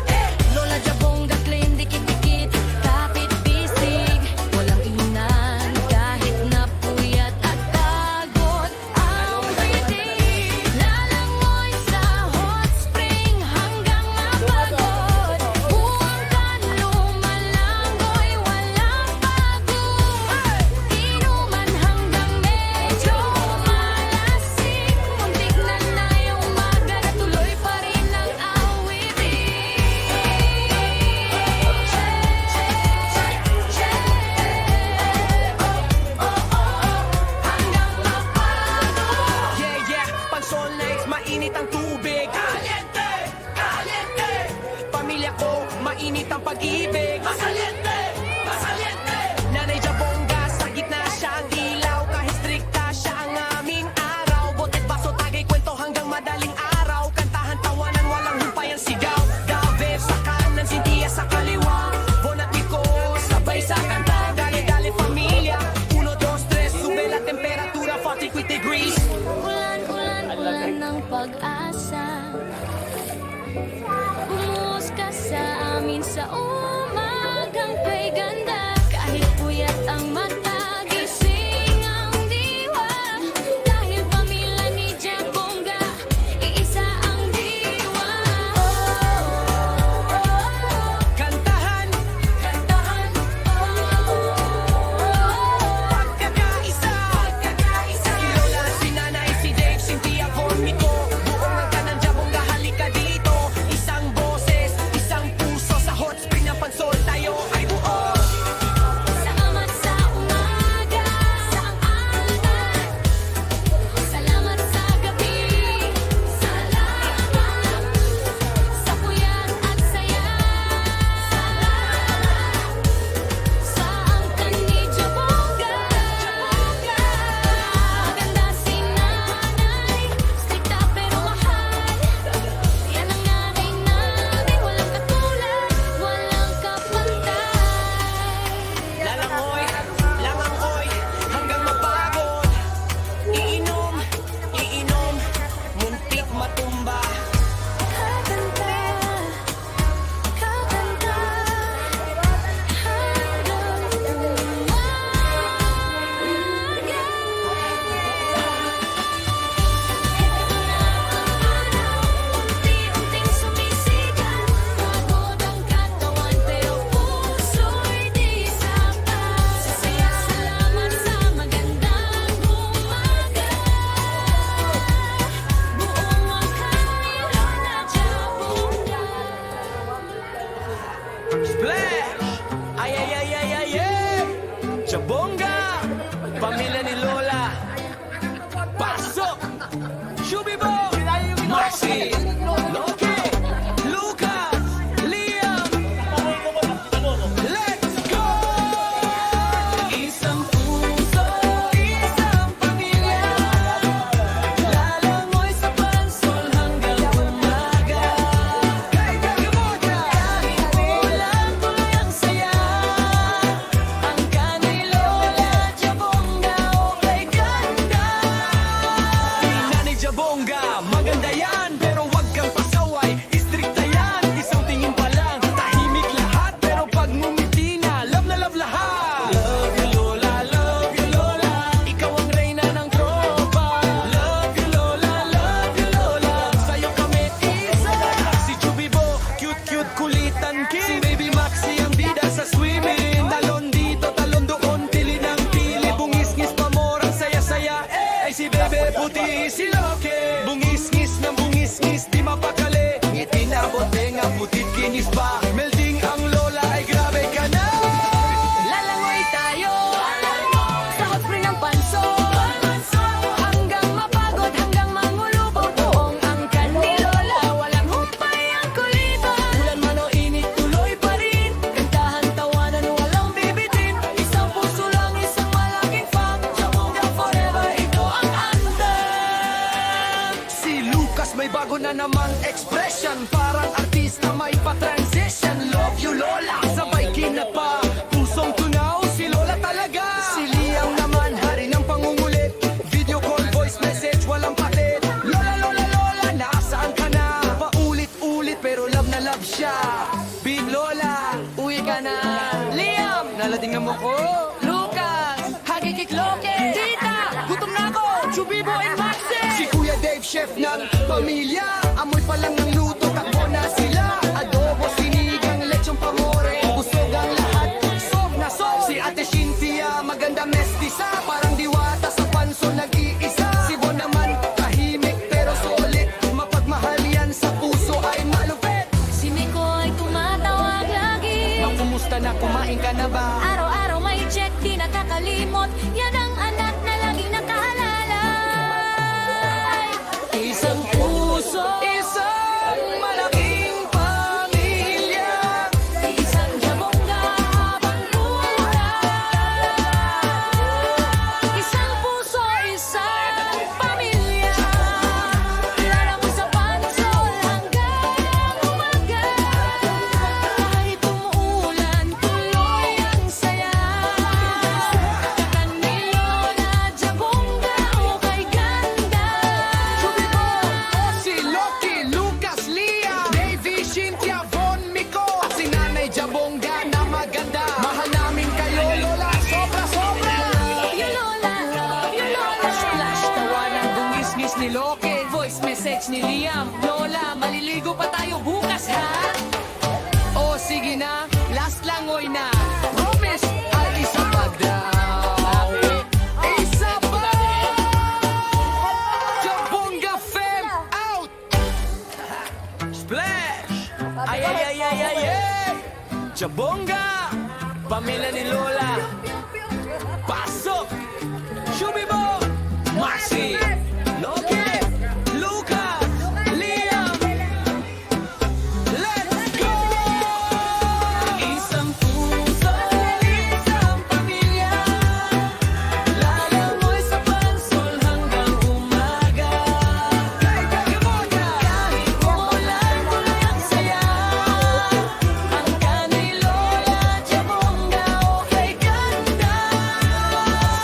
Lola Jabonga claim dikit-dikit, kapit bisig. Walang inan kahit napuyat at pagod ang titig. Lalangoy sa hot spring hanggang mapagod. Buwang ka lumalangoy, walang pagod. Inuman hanggang medyo malasig. Muntik na yung umaga, tuloy pa rin ang Yeah, yeah, Pansol nights, mainit ang tubig. Caliente, caliente. Pamilya ko, mainit ang pag-ibig. Masaliente, masaliente. Nanay Jabonga, sa gitna siya ang ilaw. Kahit strikta siya ang aming araw. Botet, baso, tagay, kwento hanggang madaling araw. Kantahan, tawanan, walang humpay ang sigaw. Dave sa kanan, Cynthia sa kaliwa. Bon at Nico, sabay sa kanta. Dali-dali pamilya. 1, 2, 3, sube la temperatura 40 degrees. Ulan ng pag-asa. Bumuhos ka sa amin sa umagang kay ganda. Kahit puyat ang mata, gising ang diwa. Dahil pamilya ni Jabonga, iisa ang diwa. Kantahan, kantahan. Pagkakaisa, pagkakaisa. Si Lola, si Nanay, si Dave, Cynthia, Von, Nico. Buong ang kanang Jabonga, halika dito. Isang boses, isang puso sa hot spring ng Pansol. Tayo ay buo. Salamat sa umaga, sa altan. Salamat sa gabi, salamat sa puyat at saya. Salamat sa angkan ni Jabonga. Maganda si nanay, strikta pero mahal. Yan ang nanay namin, walang katulad, walang kapantay. Lalangoy, langangoy, hanggang mapagod. Iinom, iinom, muntik matumba. Kakanta, kakanta, hanggang umaga. Unti-unting sumisikat, pagod ang katawan pero puso'y di sapat. Sasaya, salamat sa magandang umaga. Buong ang kanila na Jabonga. Splash! Ay, ay, ay, ay, ay, ay! Jabonga! Pamilya ni Lola! Pasok! Shubibo! Mark Jabonga, maganda yan, pero wag kang pasaway. Istrikta yan, isang tingin pa lang. Tahimik lahat, pero pag ngumiti na love lahat. Love you Lola, love you Lola. Ikaw ang reyna ng tropa. Love you Lola, love you Lola. Sa'yo kami isa. Si Chubibo, cute kulitan kid. Si Baby Maxi ang bida sa swimming. Talon dito, talon doon, pili ng pili. Bungis-ngis pa more, ang saya-saya. Ay si Bebe puti, si Loke. Bungis-ngis ng bungis-ngis, di mapakali. Ngiti na botenga, putit kinis pa. Melding ang lola, ay grabe ka na. Lalangoy tayo sa hot spring ng Panso, hanggang mapagod, hanggang mangulubog. Buong ang kanilola, walang humpay ang kulitan. Ulan man o init, tuloy pa rin. Kantahan, tawanan, walang bibitin. Isang puso lang, isang malaking fan. Jabonga forever, ito ang anthem. Si Lucas may bago na namang expression. Parang artista may pa-transition. Love you Lola, sabay kinat pa. Pusong tunaw, si Lola talaga. Si Liam naman, hari ng pangungulit. Video call, voice message, walang palit. Lola, Lola, Lola, nasaan ka na? Paulit-ulit pero love na love siya. Big Lola, Uwi ka na. Liam, nalating mo ko. Lucas, Hagikikloke. Tita, gutom na ako. Chubibo and Maxi. Si Kuya Dave, chef ng pamilya. Amoy pa lang ng luto, takbo na sila. Adobo, sinigang, lechong pamore. Busog ang lahat, sob na sob. Si Ate Cynthia, maganda mestiza. Parang diwata sa panso, nag-iisa. Si Bon naman, tahimik pero solid. Mapagmahal yan sa puso ay malupit. Si Miko ay tumatawag lagi. Kumusta na, kumain ka na ba? Araw-araw may check, di nakakalimot. Yan ang anak na laging nakahalalay. Isang puso, Isang malaking pamilya. Isang jabonga habang buhay. Isang puso, isang pamilya. Lalamoy sa pansol hanggang umaga. Kahit umuulan, tuloy ang saya. Kanilo na jabonga o kay ganda. Si Loki, Lucas, Lia, Davey, Cynthia, Von, Miko. At si Nanay Jabonga na maganda. Mahal namin kayo, Lola, sobra-sobra. Love you Lola, love you Lola. flash, tawa ng bungis-ngis ni Loke. Voice message ni Liam. Lola, maliligo pa tayo bukas, ha? O sige na, last lang oy na. Promise, ay isa pa daw. Isa pa! Jabonga Fem out! Splash! Ay! Jabonga! Pamilya ni Lola! Pasok! Chubibo! Maxi! Loke! Lucas! Liam! Let's go! Isang puso, isang pamilya. Lalamoy sa pansol hanggang umaga. Kahit umulan, tuloy ang saya. Ang kanilola, jabonga o kay ganda.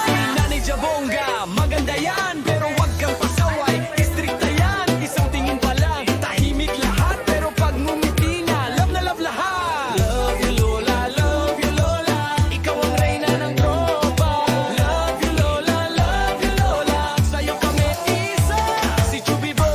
Si Nanay Jabonga, maganda yan, pero wag kang pasaway. Istrikta yan, isang tingin pa lang. Tahimik lahat, pero pag ngumiti na love lahat. Love you Lola, love you Lola. Ikaw ang reyna ng tropa. Love you Lola, love you Lola. Sa'yo kami isa. Si Chubibo,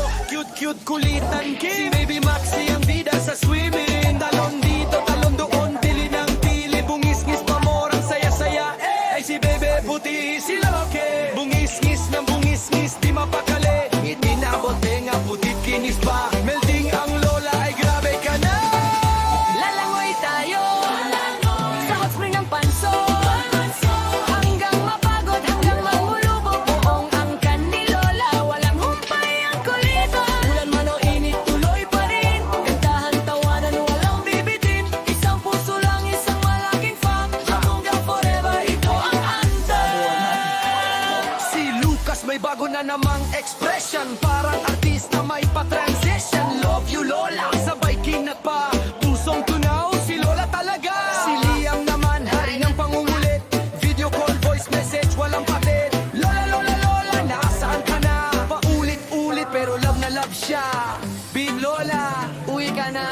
cute kulitan kid. Si Baby Maxi ang bida sa swimming. Talon dito, talon doon, pili ng pili. Bungis-ngis pa more, ang saya-saya. Ay si Bebe puti, si Loke. Bungis-ngis ng bungis-ngis, di mapakali. Ngiti na botenga, putit kinis pa. Melding ang lola, ay grabe ka na. Lalangoy tayo sa hot spring ng Panso, hanggang mapagod, hanggang mangulubog. Buong ang kanilola, walang humpay ang kulitan. Ulan man o init, tuloy pa rin. Kantahan, tawanan, walang bibitin. Isang puso lang, isang malaking fan. Jabonga forever, ito ang anthem. Si Lucas may bago na namang expression. Parang artista may pa-transition. Love you Lola, sabay kinat pa. Pusong tunaw, si Lola talaga. Si Liam naman, hari ng pangungulit. Video call, voice message, walang palit. Lola, Lola, Lola, nasaan ka na? Paulit-ulit love siya. Big Lola, uwi ka na.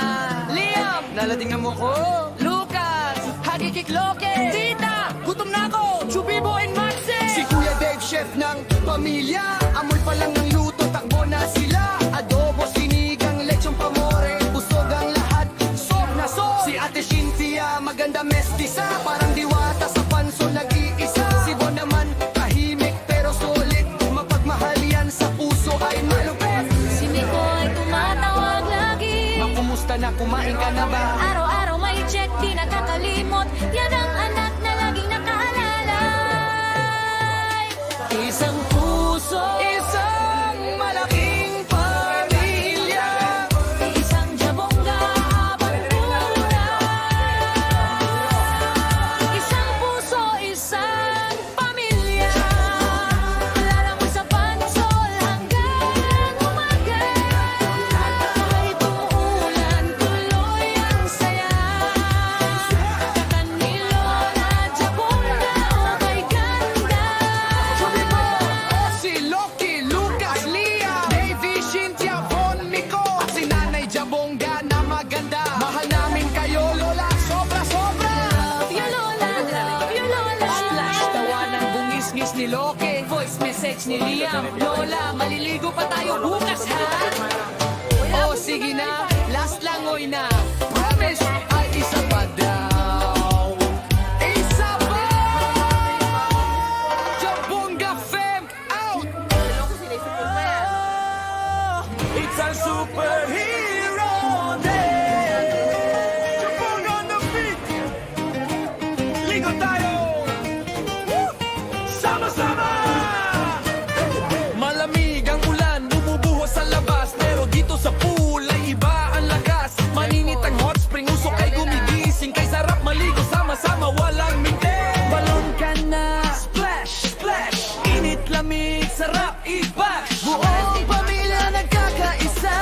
Liam, Nalatingan mo ko. Lucas, Hagikikloke, Tita, gutom na ako, Chubibo and Maxi. Si Kuya Dave, chef ng pamilya. Amoy pa lang ng luto, takbo na sila. Adobo, sinigang, lechong pamore. Busog ang lahat, sob na sob. Si Ate Cynthia, maganda mestisa. Parang diwata sa panso, nag-iisa. Si Bon naman, tahimik pero solid. Mapagmahal yan sa puso ay malupit. Si Miko ay tumatawag lagi. Kumusta na, kumain ka na ba? Araw-araw may check, di nakakalimot. Yan ang anak na laging nakaalalay. Isang puso, Isang malaking pamilya. Isang jabongga, apat Isang puso, isang pamilya. Alala mo sa pansol hanggang umaga. Kahit umuulan, tuloy ang saya. Kakanilo na jabongga, oh my ganda. Si Loki, Lucas, Lia, Davy, Cynthia, Von, Miko. At si Nanay Jabongga na maganda. Mahal namin kayo, Lola, sobra-sobra. Love you, Lola. Love you, Lola. Flash, tawa ng bungis-ngis ni Loke, voice message ni Liam. Lola, maliligo pa tayo bukas ha? Oh, sige na, last lang, oy na. Promise, ay isa pa daw. Isa pa! Jabongga Fem, out! It's a superhero day. Jabong on the beat. Ligo tayo. Woo! Sama-sama. Malamig ang ulan, bumubuhos sa labas. Pero dito sa pool ay iba ang lakas. Maninit ang hot spring, usok ay gumigising. Kay sarap maligo, sama-sama, walang mintin. Balon ka na, splash, splash. Init, lamig, sarap, iba. Buong pamilya nagkakaisa.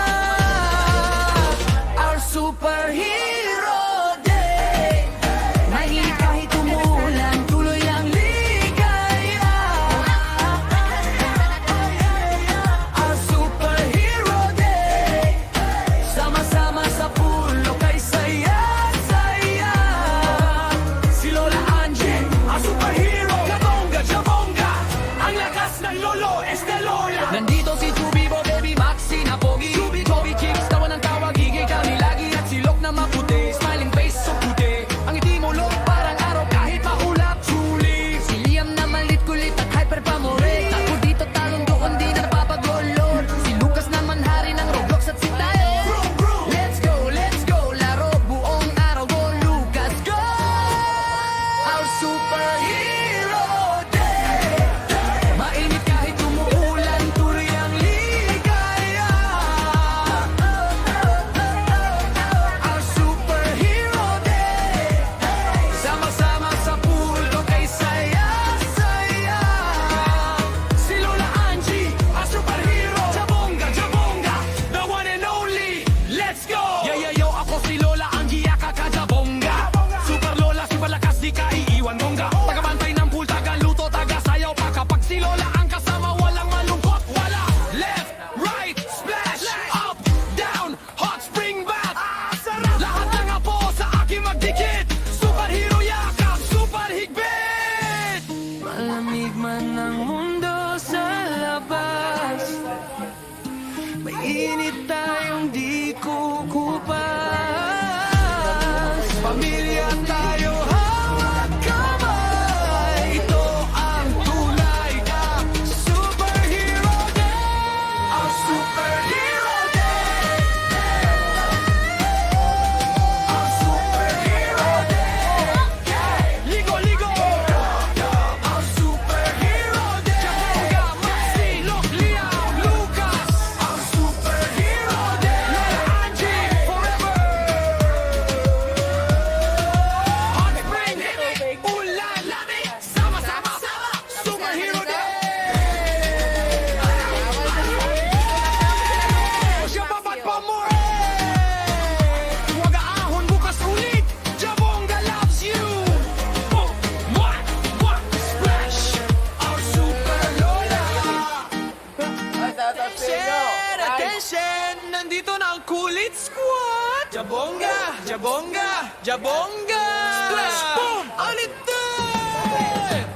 attention! Nandito na ang Kulit Squad! Jabonga! Jabonga! Jabonga! Splash! Boom! Ulit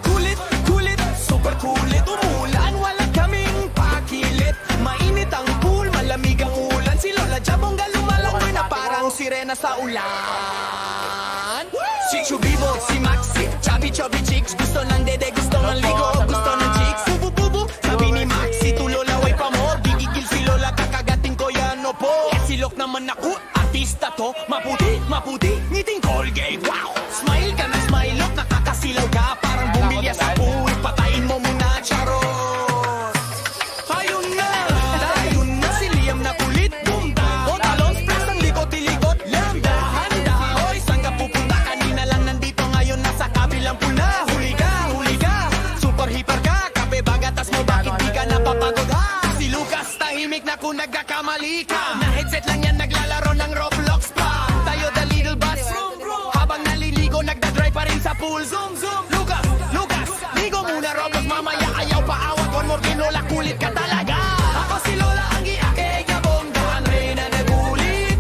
Kulit! Kulit! Super kulit! Umulan! Wala kaming pakilit! Mainit ang pool! Malamig ang ulan! Si Lola Jabonga lumalangoy na parang sirena sa ulan! Si Chubibo, si Maxi, chubby chicks. Gusto ng dede, gusto ng ligo, gusto ng chicks. Bubu, sabi ni Maxi, tu Lola, way pa mo. Gigigil si Lola, kakagating ko yan, opo. Silok naman ako, artista to. Maputi, ngiting Colgate, wow. Smile ka na, smile up, nakakasilaw ka. Parang bumilya sa pool, patayin mo muna, charot. Ayun na, si Liam na kulit. Bumda, o talons, press ang likot-ilikot. Lambda, handa, hoy, saan ka pupunta? Kanina lang nandito, ngayon nasa kabilang puna. Huli ka, super hyper ka. Kape bagatas mo, bakit di ka napapagod ha? Si Lucas, tahimik na kung nagkakamali ka. Na headset lang yan, naglalaro ng Roblox pa. Tayo the little bus, habang naliligo, nagdadrive pa rin sa pool. Zoom, Lucas, ligo muna Roblox. Mamaya ayaw pa awat, one more din Lola, kulit ka talaga. Ako si Lola, ang iake, Jabonga, ang reyna na gulit.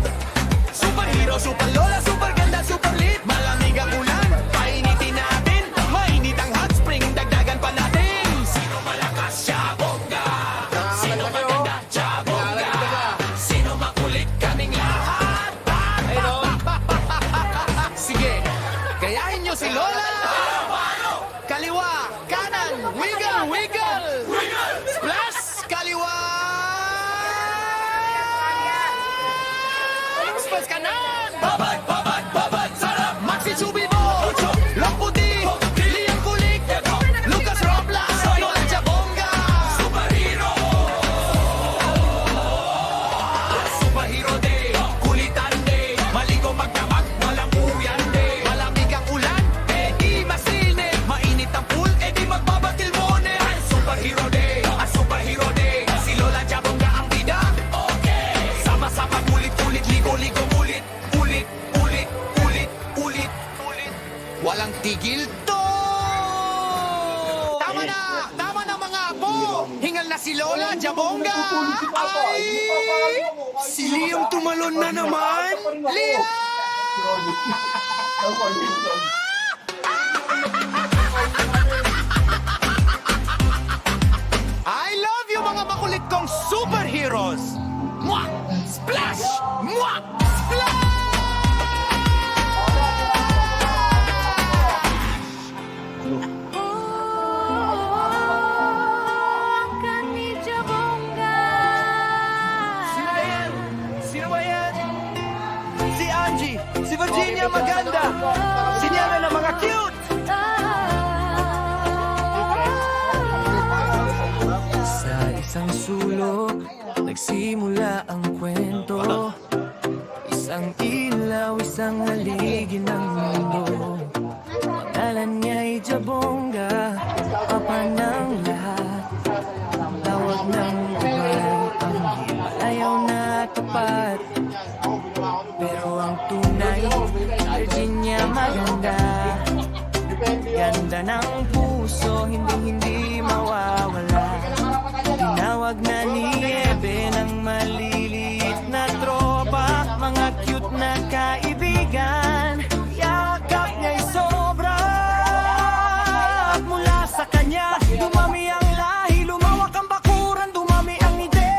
Superhero, super Lola, super ganda, super lit. Malamig ang ulan, painitin natin. Mainit ang hot spring, dagdagan pa natin. Sino malakas, Jabonga? Sino maganda, Jabonga? Sino makulit, kaming lahat? Sige, gayahin nyo si Lola. Kaliwa, kanan, wiggle. Splash, kaliwa. Splash kanan. Babad, sarap. Maxi Chubibo, Long Puti, Liam Kulik, Lucas Roblas, Lola Jabonga. Superhero day, kulitan day, maligo magdamag, walang uyan day. Malamig ang ulan, di masilne. Mainit ang pool, di magbabatil mo ne. Superhero day, si Lola Jabonga ang bida. Okay, sama-sama kulit, ligo, ulit. Walang tigil to! Tama na mga apo! Hingal na si Lola Jabonga! Ay! Si Liam tumalon na naman! Liam! I love you mga makulit kong superheroes! Mwah! Splash! Mwah! Splash! Kani Jabonga. Sino ba yan? Si Angie! Si Virginia maganda! Si Niana na mga cute! Sa isang sulok, nagsimula ang kwento. Isang ilaw, isang haligi ng mundo. Pangalan niya'y Jabonga, papa ng lahat. Tawag ng ubay, ang himalayaw na tapat. Pero ang tunay, Virginia maganda. Ganda ng puso, hindi mawawala. Tinawag na ni Ebe ng maliliit na tropa. Mga cute na kaibigan. Yakap niya'y sobra. At mula sa kanya, dumami ang lahi. Lumawak ang bakuran, dumami ang ide.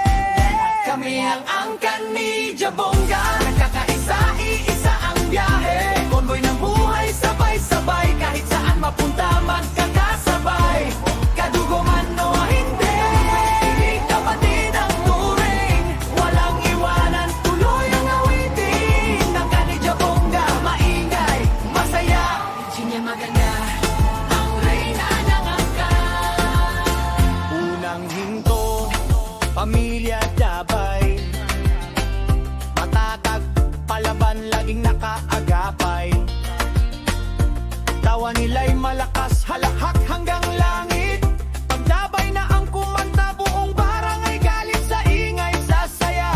Kami ang angkan ni Jabonga. Nagkakaisa, iisa ang biyahe. Konvoy ng buhay, sabay-sabay. Kahit saan mapunta, magkakasabay. Kadugo man o hindi, kapatid ang turing. Walang iwanan, tuloy ang awitin. Angkan ni Jabonga, maingay, masaya. Virginia maganda, ang reyna ng angkan. Unang hinto, pamilya dabay. Matatag, palaban, laging nakaagapay. Tawa nila'y malakas, halakhak hanggang langit. Pagdabay na ang kumanta, buong barangay galit sa ingay, sa saya.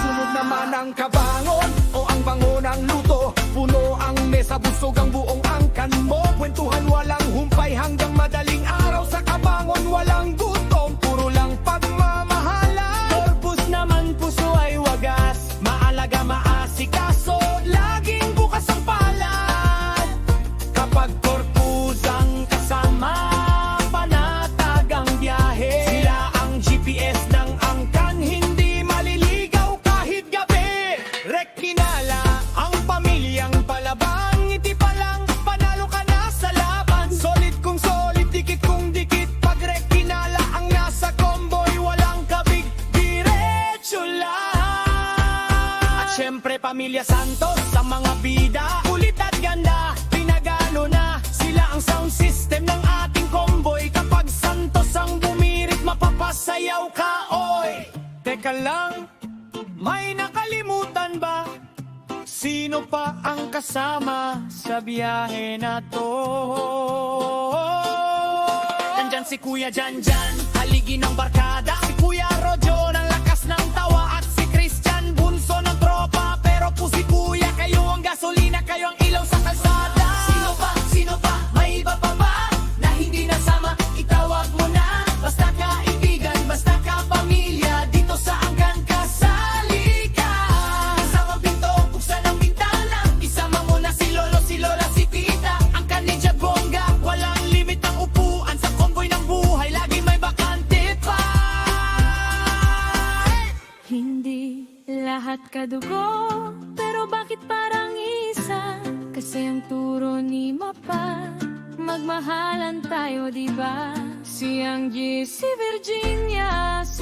Sunod naman ang kabangon o ang bango ng luto. Puno ang mesa, busog ang buong angkan mo. Kwentuhan walang humpay hanggang madaling araw. Sa kabangon walang gutom, puro lang pagmamahal. Pamilya Santos, sa mga bida, kulit at ganda, pinagano na sila ang sound system ng ating convoy. Kapag Santos ang bumirit, mapapasayaw ka, oy. Teka lang, may nakalimutan ba? Sino pa ang kasama sa biyahe na to? Nandyan si Kuya Janjan, haligi ng barkada. Si Kuya Rojo, ng lakas ng tawa. At si Christian, bunso ng tropa. Pero po si Kuya, kayo ang gasolina, kayo ang ilaw sa kalsada. Sino pa, may iba pa ba? Na hindi nasama, itawag mo na. Basta kaibigan, basta kapamilya, dito sa hanggang kasali ka. Isang ang pinto, buksan ang bintana. Isama mo na si Lolo, si Lola, si Tita. Ang kaninja bongga, walang limit ang upuan. Sa convoy ng buhay, lagi may bakante pa. Hindi lahat kadugo, pero bakit parang isa? Kasi ang turo ni Mapa, magmahalan tayo, diba? Si Angie, si Virginia, si